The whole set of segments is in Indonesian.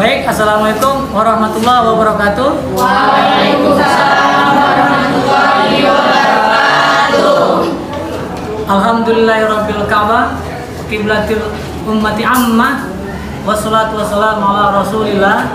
Baik, assalamualaikum warahmatullahi wabarakatuh. Waalaikumsalam warahmatullahi wabarakatuh. Alhamdulillahirabbil ka'bah, qiblatil ummati ammah, wassalatu wassalamu ala Rasulillah,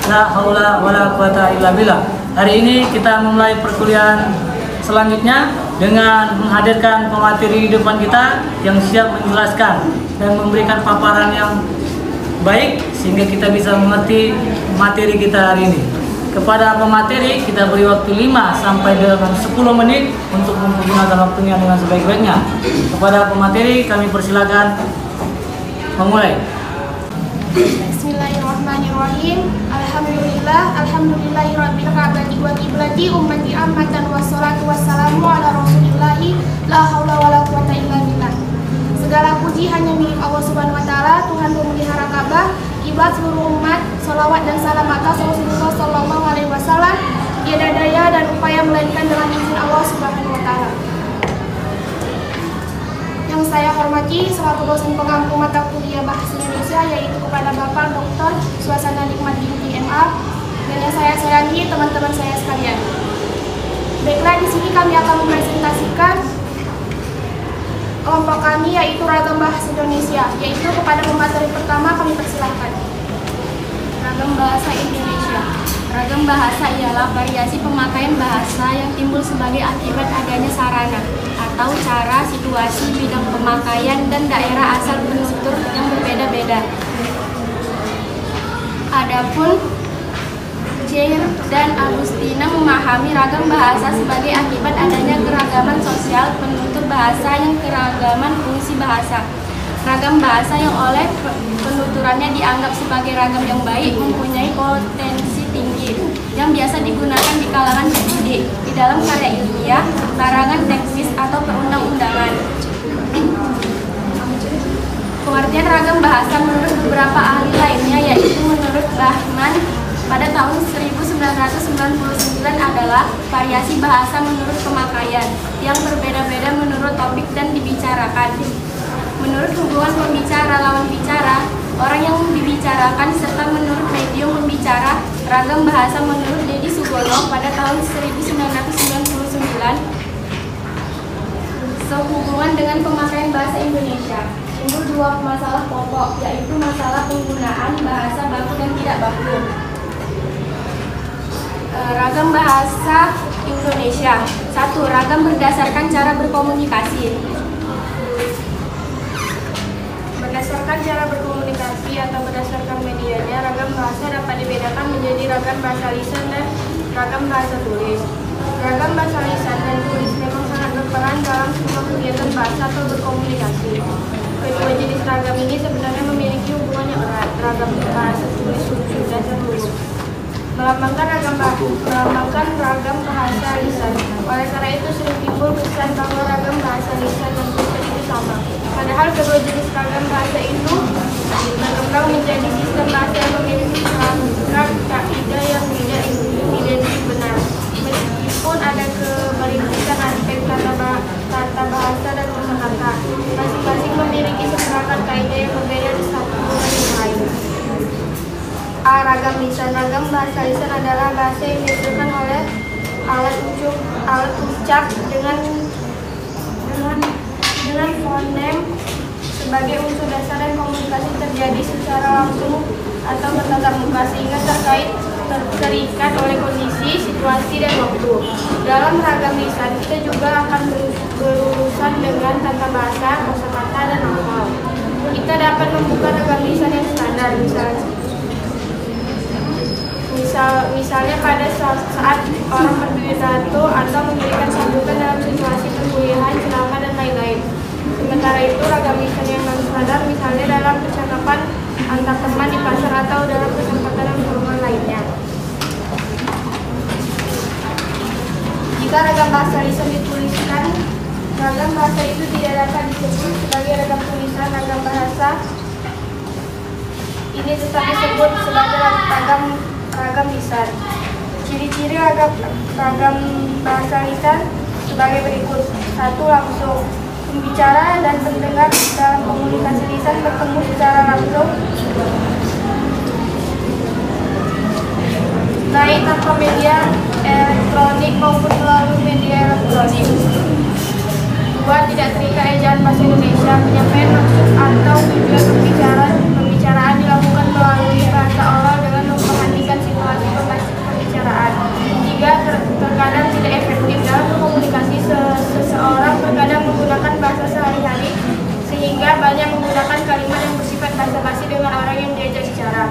la haula wala quwata illa billah. Hari ini kita memulai perkuliahan selanjutnya dengan menghadirkan pemateri di depan kita yang siap menjelaskan dan memberikan paparan yang baik sehingga kita bisa mengerti materi kita hari ini. Kepada pemateri kita beri waktu 5 sampai dengan 10 menit untuk menggunakan waktunya dengan sebaik-baiknya. Kepada pemateri kami persilakan memulai. Bismillahirrahmanirrahim. Alhamdulillahirabbil alamin wa qiblati ummati ammatan wassalatu wassalamu ala Rasulillahi la haula wala quwata illa billah. Segala puji hanya milik Allah Subhanahu wa taala, Tuhan pemelihara Ka'bah, kiblat seluruh umat. Salawat dan salam atas Rasulullah sallallahu alaihi wasallam. Tiada daya dan upaya melainkan dengan izin Allah Subhanahu wa taala. Yang saya hormati selaku dosen pengampu mata kuliah Bahasa Indonesia, yaitu kepada Bapak Dr. Suasana Nikmat Binti MA, dan yang saya sayangi teman-teman saya sekalian. Baiklah, di sini kami akan mempresentasikan kelompok kami, yaitu Ragam Bahasa Indonesia. Yaitu kepada pemateri pertama kami persilahkan. Ragam Bahasa Indonesia. Ragam bahasa ialah variasi pemakaian bahasa yang timbul sebagai akibat adanya sarana atau cara, situasi, bidang pemakaian, dan daerah asal penutur yang berbeda-beda. Adapun Jair dan Agustina memahami ragam bahasa sebagai akibat adanya keragaman sosial penutur bahasa yang keragaman fungsi bahasa. Ragam bahasa yang oleh penuturannya dianggap sebagai ragam yang baik mempunyai potensi tinggi yang biasa digunakan di kalangan pendidik di dalam karya ilmiah, larangan teknis atau perundang-undangan. Pengertian ragam bahasa menurut beberapa ahli lainnya, yaitu menurut Bahman pada tahun 1999 adalah variasi bahasa menurut pemakaian yang berbeda-beda menurut topik dan dibicarakan. Menurut hubungan pembicara lawan bicara, orang yang dibicarakan, serta menurut medium membicara, ragam bahasa menurut Dedi Sugono pada tahun 1999 sehubungan dengan pemakaian bahasa Indonesia. Timbul dua masalah pokok, yaitu masalah penggunaan bahasa baku dan tidak baku. Ragam bahasa Indonesia. 1. Ragam berdasarkan cara berkomunikasi. Berdasarkan cara berkomunikasi atau berdasarkan medianya, ragam bahasa dapat dibedakan menjadi ragam bahasa lisan dan ragam bahasa tulis. Ragam bahasa lisan dan tulis memang sangat berperan dalam semua kegiatan bahasa atau berkomunikasi. Kedua jenis ragam ini sebenarnya memiliki hubungan yang erat. Ragam bahasa tulis sudah terhubung melambangkan ragam bahasa lisan. Oleh karena itu sering timbul kesan bahwa ragam bahasa lisan dan tulis itu sama. Padahal kedua jenis ragam bahasa itu berkembang menjadi sistem bahasa yang memiliki perangkat kaidah yang tidak identik benar. Meskipun ada keberlibatan aspek tata bahasa dan kosakata, masing-masing memiliki seperangkat kaidah yang berbeda di satu dengan yang lain. A. Ragam lisan. Ragam bahasa lisan adalah bahasa yang dihasilkan oleh alat ucap dengan fonem sebagai unsur dasar dan komunikasi terjadi secara langsung atau bertatap muka sehingga terikat oleh kondisi, situasi, dan waktu. Dalam ragam lisan kita juga akan berurusan dengan tata bahasa, kosakata, dan lafal. Kita dapat membuka ragam lisan yang standar, misalnya pada saat orang berpidato atau memberikan sambutan dalam situasi perkuliahan, ceramah, dan lain-lain. Sementara itu ragam lisan yang non-standar misalnya dalam percakapan antar teman di pasar atau dalam kesempatan dan formal lainnya. Jika ragam bahasa lisan dituliskan, ragam bahasa itu tidak dapat disebut sebagai ragam tulisan. Ragam bahasa ini tetap disebut sebagai ragam lisan. Ciri-ciri ragam bahasa lisan sebagai berikut. 1. Langsung. Pembicara dan pendengar dalam komunikasi lisan bertemu secara langsung elektronik maupun melalui media elektronik. 2. Tidak terikat ejaan bahasa Indonesia. Penyampaian maksud atau tujuan pembicaraan dilakukan melalui bahasa oral dengan memperhatikan situasi pembicaraan. 3. Terkadang tidak efektif dalam berkomunikasi. Seseorang terkadang menggunakan bahasa sehari-hari sehingga banyak menggunakan kalimat yang bersifat basa-basi dengan orang yang diajak bicara.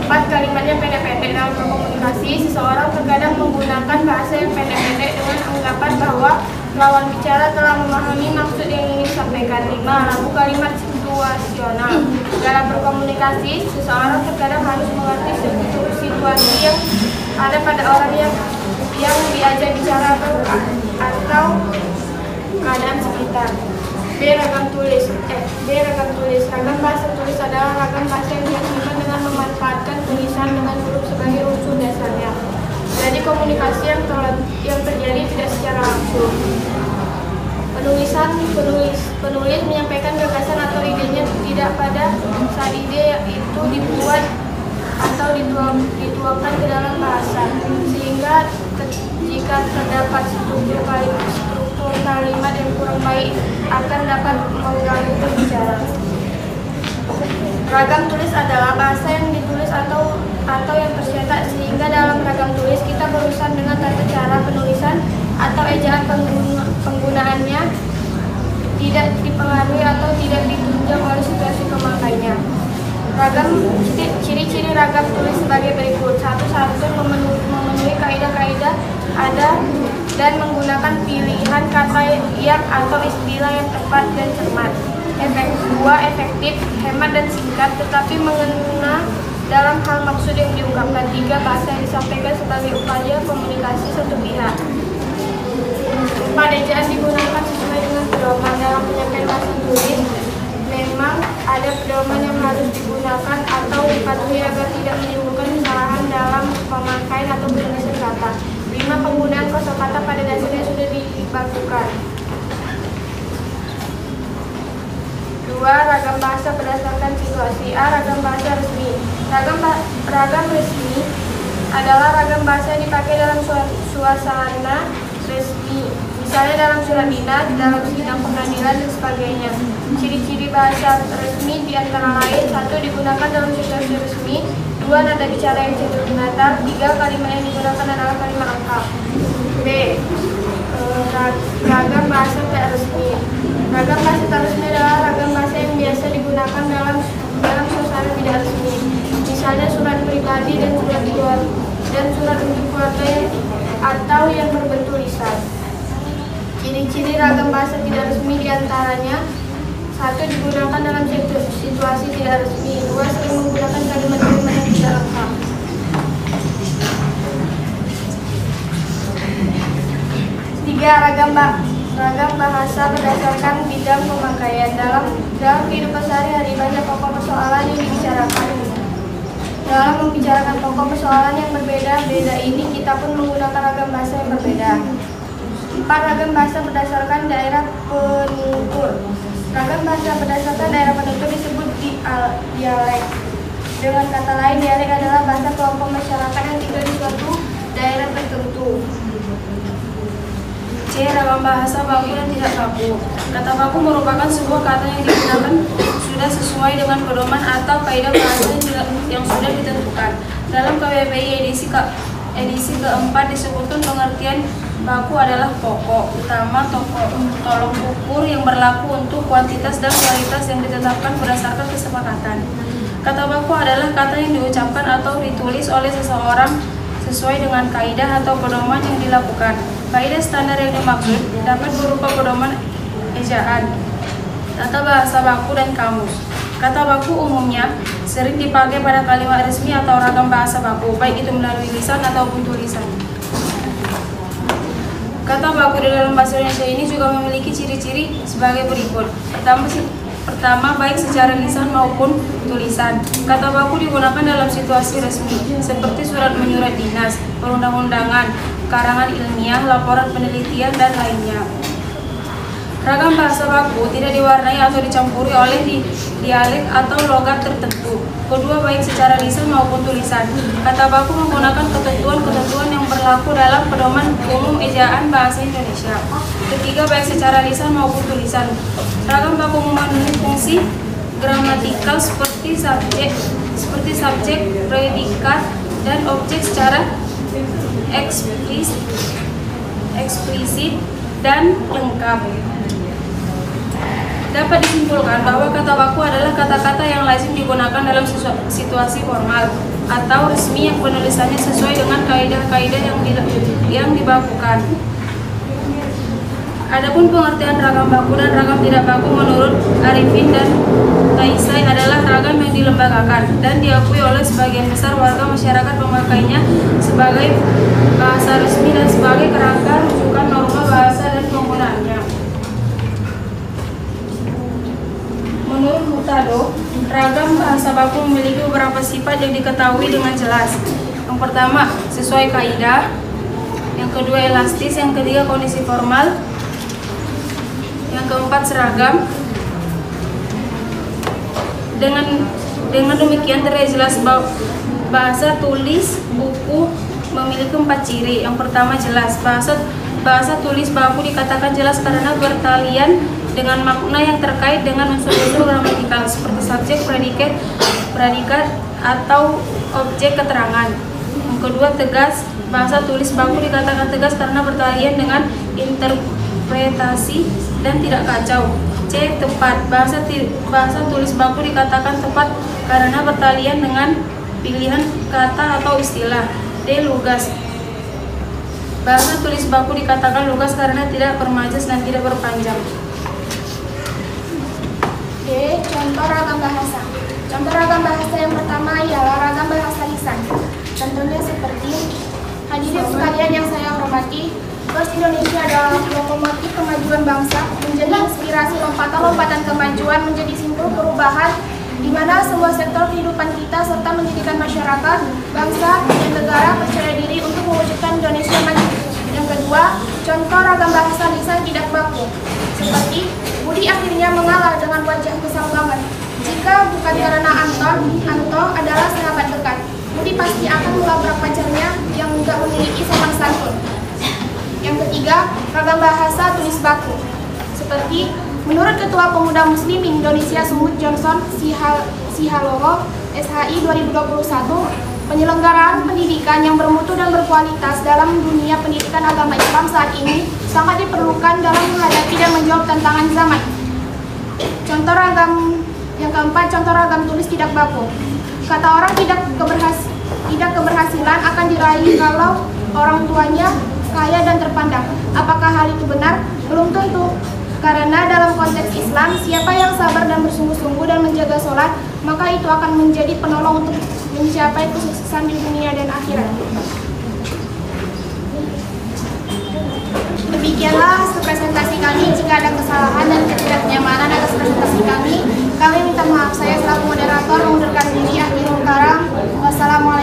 4. Kalimatnya pendek-pendek dalam berkomunikasi. Seseorang terkadang menggunakan bahasa yang pendek-pendek dengan anggapan bahwa lawan bicara telah memahami maksud yang ingin disampaikan. 5. Ragu kalimat situasional. Dalam berkomunikasi, seseorang terkadang harus mengerti situasi yang ada pada orang yang diajak bicara atau keadaan sekitar. B. Ragam tulis. Ragam bahasa tulis adalah ragam bahasa yang dihasilkan dengan memanfaatkan tulisan dengan huruf sebagai unsur dasarnya. Jadi komunikasi yang terjadi tidak secara langsung. Penulis menyampaikan gagasan atau idenya tidak pada saat ide itu dibuat atau dituangkan ke dalam bahasa, sehingga jika terdapat struktur kalimat yang kurang baik akan dapat mengganggu pembicara. Ragam tulis adalah bahasa yang ditulis atau yang tercetak, sehingga dalam ragam tulis kita berurusan dengan tata cara penulisan atau ejaan penggunaannya tidak dipengaruhi atau tidak ditunjang oleh situasi pemakainya. Ciri-ciri ragam tulis sebagai berikut. 1. Memenuhi kaidah-kaidah ada dan menggunakan pilihan kata yang atau istilah yang tepat dan cermat. 2. Efektif, hemat dan singkat, tetapi mengena dalam hal maksud yang diungkapkan. 3. Bahasa yang disampaikan sebagai upaya komunikasi satu pihak. 4. Ejaan digunakan sesuai dengan pedoman. Dalam penyampaian bahasa tulis, memang ada pedoman yang harus digunakan atau dipatuhi agar tidak menimbulkan kesalahan dalam pemakaian atau penulisan kata. 5. Penggunaan kosakata pada dasarnya sudah dibakukan. 2. Ragam bahasa berdasarkan situasi. A. Ragam bahasa resmi. Ragam resmi adalah ragam bahasa yang dipakai dalam suasana resmi, misalnya dalam surat dinas, dalam sidang pengadilan dan sebagainya. Ciri-ciri bahasa resmi diantara lain: 1. Digunakan dalam situasi resmi. 2. Nada bicara yang cenderung datar. 3. Kalimat yang digunakan adalah kalimat lengkap. B. Ragam bahasa tak resmi. Ragam bahasa tak resmi adalah ragam bahasa yang biasa digunakan dalam suasana tidak resmi, misalnya surat pribadi dan surat untuk keluarga atau yang berbentuk lisan. Ciri-ciri ragam bahasa tidak resmi diantaranya: 1. Digunakan dalam situasi tidak resmi. 2. Sering menggunakan kalimat-kalimat yang tidak lengkap. 3. Ragam bahasa berdasarkan bidang pemakaian. Dalam kehidupan sehari-hari banyak pokok persoalan yang dibicarakan. Dalam membicarakan pokok persoalan yang berbeda-beda ini, kita pun menggunakan ragam bahasa yang berbeda. 4. Ragam bahasa berdasarkan daerah penutur. Ragam bahasa berdasarkan daerah penutur disebut dialek. Dengan kata lain, dialek adalah bahasa kelompok masyarakat yang tinggal di suatu daerah tertentu. C. Ragam bahasa baku dan tidak baku. Kata baku merupakan sebuah kata yang digunakan sudah sesuai dengan pedoman atau kaidah bahasa yang sudah ditentukan. Dalam KBBI edisi keempat disebutkan pengertian baku adalah pokok, utama, tolok ukur yang berlaku untuk kuantitas dan kualitas yang ditetapkan berdasarkan kesepakatan. Kata baku adalah kata yang diucapkan atau ditulis oleh seseorang sesuai dengan kaidah atau pedoman yang dilakukan. Kaidah standar yang dimaksud dapat berupa pedoman ejaan, tata bahasa baku, dan kamus. Kata baku umumnya sering dipakai pada kalimat resmi atau ragam bahasa baku, baik itu melalui lisan ataupun tulisan. Kata baku di dalam bahasa Indonesia ini juga memiliki ciri-ciri sebagai berikut. Pertama, baik secara lisan maupun tulisan. Kata baku digunakan dalam situasi resmi, seperti surat menyurat dinas, perundang-undangan, karangan ilmiah, laporan penelitian, dan lainnya. Ragam bahasa baku tidak diwarnai atau dicampuri oleh dialek atau logat tertentu. Kedua, baik secara lisan maupun tulisan. Kata baku menggunakan ketentuan-ketentuan yang berlaku berlaku dalam pedoman umum ejaan bahasa Indonesia. Ketiga, baik secara lisan maupun tulisan. Ragam baku memenuhi fungsi gramatikal seperti subjek, predikat, dan objek secara eksplisit dan lengkap. Dapat disimpulkan bahwa kata baku adalah kata-kata yang lazim digunakan dalam situasi formal atau resmi yang penulisannya sesuai dengan kaidah-kaidah yang dibakukan. Adapun pengertian ragam baku dan ragam tidak baku menurut Arifin dan Taisai adalah ragam yang dilembagakan dan diakui oleh sebagian besar warga masyarakat pemakainya sebagai bahasa resmi dan sebagai kerangka rujukan norma bahasa dan penggunaannya. Menurut Hurtado, ragam bahasa baku memiliki beberapa sifat yang diketahui dengan jelas. Yang pertama, sesuai kaidah. Yang kedua, elastis. Yang ketiga, kondisi formal. Yang keempat, seragam. Dengan demikian terlihat jelas bahasa tulis buku memiliki 4 ciri. Yang pertama, jelas. Bahasa tulis baku dikatakan jelas karena bertalian dengan makna yang terkait dengan unsur-unsur gramatikal seperti subjek, predikat, atau objek keterangan. Yang kedua, tegas. Bahasa tulis baku dikatakan tegas karena bertalian dengan interpretasi dan tidak kacau. C. Tepat. Bahasa tulis baku dikatakan tepat karena bertalian dengan pilihan kata atau istilah. D. Lugas. Bahasa tulis baku dikatakan lugas karena tidak bermajas dan tidak berpanjang. D. Contoh ragam bahasa. Contoh ragam bahasa yang pertama ialah ragam bahasa lisan. Contohnya seperti, hadirin sekalian yang saya hormati, Pers Indonesia adalah lokomotif kemajuan bangsa, menjadi inspirasi lompatan-lompatan kemajuan, menjadi simbol perubahan di mana semua sektor kehidupan kita serta menjadikan masyarakat, bangsa, dan negara percaya diri untuk mewujudkan Indonesia maju. Yang kedua, contoh ragam bahasa lisan tidak baku. Seperti, Budi akhirnya mengalah dengan wajah kesal banget. Jika bukan karena Anto adalah sahabat dekat. Budi pasti akan melabrak pacarnya yang tidak memiliki sopan santun. Yang ketiga, ragam bahasa tulis baku. Seperti, menurut Ketua Pemuda Muslim Indonesia Sumut Johnson Sihalolo SHI 2021, penyelenggaraan pendidikan yang bermutu dan berkualitas dalam dunia pendidikan agama Islam saat ini sangat diperlukan dalam menghadapi dan menjawab tantangan zaman. Contoh ragam yang keempat, contoh ragam tulis tidak baku. Kata orang tidak keberhasilan akan diraih kalau orang tuanya kaya dan terpandang. Apakah hal itu benar? Belum tentu. Karena dalam konteks Islam, siapa yang sabar dan bersungguh-sungguh dan menjaga sholat, maka itu akan menjadi penolong untuk mencapai kesuksesan di dunia dan akhirat. Demikianlah hasil presentasi kami. Jika ada kesalahan dan ketidaknyamanan atas presentasi kami minta maaf. Saya selaku moderator mengundurkan diri. Akhirul kalam. Wassalamualaikum.